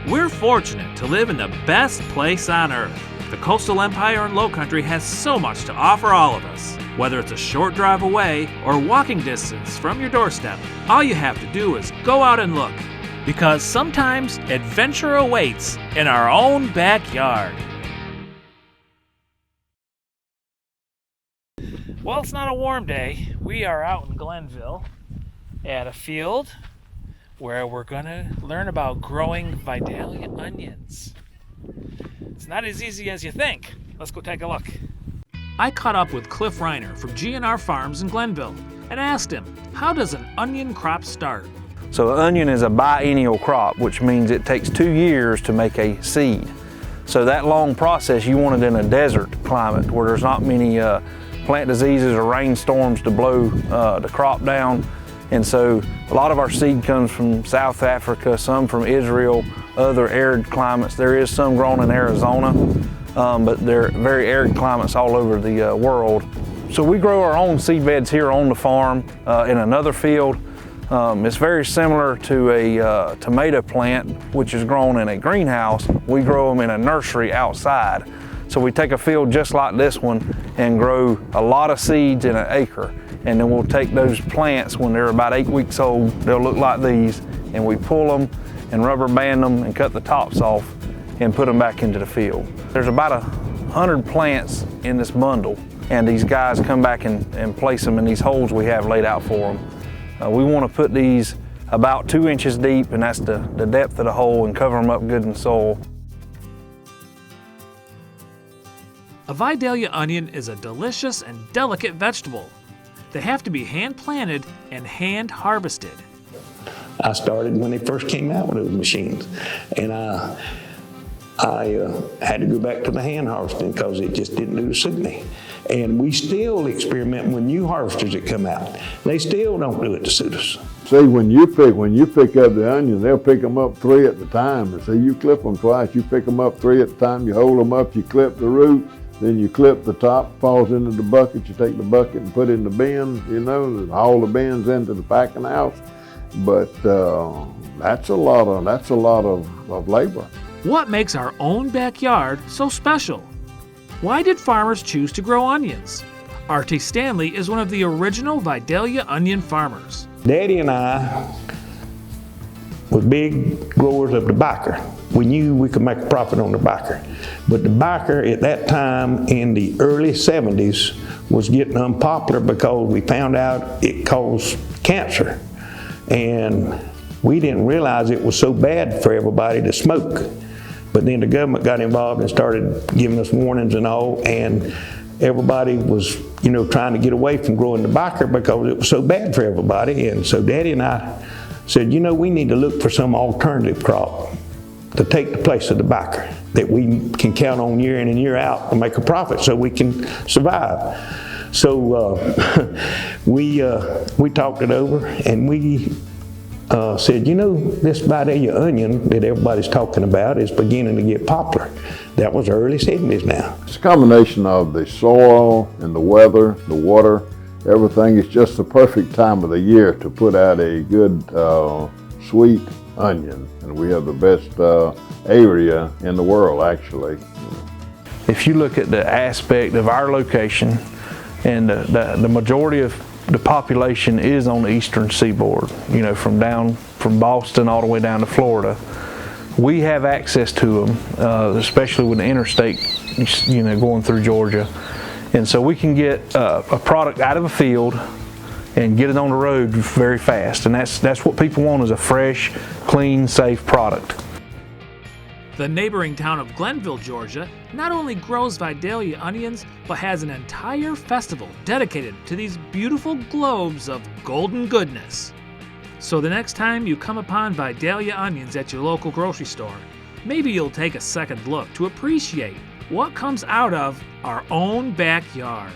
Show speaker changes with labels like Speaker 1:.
Speaker 1: We're fortunate to live in the best place on earth. The Coastal Empire and Lowcountry has so much to offer all of us. Whether it's a short drive away or walking distance from your doorstep, all you have to do is go out and look. Because sometimes adventure awaits in our own backyard. Well, it's not a warm day. We are out in Glenville at a field where we're gonna learn about growing Vidalia onions. It's not as easy as you think. Let's go take a look. I caught up with Cliff Reiner from GNR Farms in Glenville and asked him, how does an onion crop start?
Speaker 2: So an onion is a biennial crop, which means it takes 2 years to make a seed. So that long process, you want it in a desert climate where there's not many plant diseases or rainstorms to blow the crop down. And so a lot of our seed comes from South Africa, some from Israel, other arid climates. There is some grown in Arizona, but they're very arid climates all over the world. So we grow our own seed beds here on the farm in another field. It's very similar to a tomato plant, which is grown in a greenhouse. We grow them in a nursery outside. So we take a field just like this one and grow a lot of seeds in an acre. And then we'll take those plants when they're about 8 weeks old, they'll look like these, and we pull them and rubber band them and cut the tops off and put them back into the field. There's about 100 plants in this bundle, and these guys come back and place them in these holes we have laid out for them. We want to put these about 2 inches deep, and that's the depth of the hole, and cover them up good in soil.
Speaker 1: A Vidalia onion is a delicious and delicate vegetable. They have to be hand-planted and hand-harvested.
Speaker 3: I started when they first came out with those machines, and I had to go back to the hand harvesting because it just didn't suit me. And we still experiment with new harvesters that come out. They still don't do it to suit us.
Speaker 4: See, when you pick up the onions, they'll pick them up 3 at a time. And see, you clip them twice, you pick them up 3 at a time, you hold them up, you clip the root, then you clip the top, falls into the bucket, you take the bucket and put it in the bin, you know, haul the bins into the packing house. But that's a lot of labor.
Speaker 1: What makes our own backyard so special? Why did farmers choose to grow onions? R.T. Stanley is one of the original Vidalia onion farmers.
Speaker 3: Daddy and I was big growers of the Bacher. We knew we could make a profit on the Bacher. But the Bacher at that time in the early 70s was getting unpopular because we found out it caused cancer. And we didn't realize it was so bad for everybody to smoke. But then the government got involved and started giving us warnings and all, and everybody was, you know, trying to get away from growing the Bacher because it was so bad for everybody. And so Daddy and I said, you know, we need to look for some alternative crop to take the place of the Bacher that we can count on year in and year out to make a profit so we can survive. So we talked it over, and we said, you know, this Vidalia onion that everybody's talking about is beginning to get popular. That was early 70s now.
Speaker 4: It's a combination of the soil and the weather, the water, everything. It's just the perfect time of the year to put out a good sweet onion. And we have the best area in the world, actually.
Speaker 2: If you look at the aspect of our location, and the majority of the population is on the eastern seaboard, you know, from Boston all the way down to Florida. We have access to them, especially with the interstate, you know, going through Georgia. And so we can get a product out of a field and get it on the road very fast. And that's what people want, is a fresh, clean, safe product.
Speaker 1: The neighboring town of Glenville, Georgia, not only grows Vidalia onions, but has an entire festival dedicated to these beautiful globes of golden goodness. So the next time you come upon Vidalia onions at your local grocery store, maybe you'll take a second look to appreciate what comes out of our own backyard.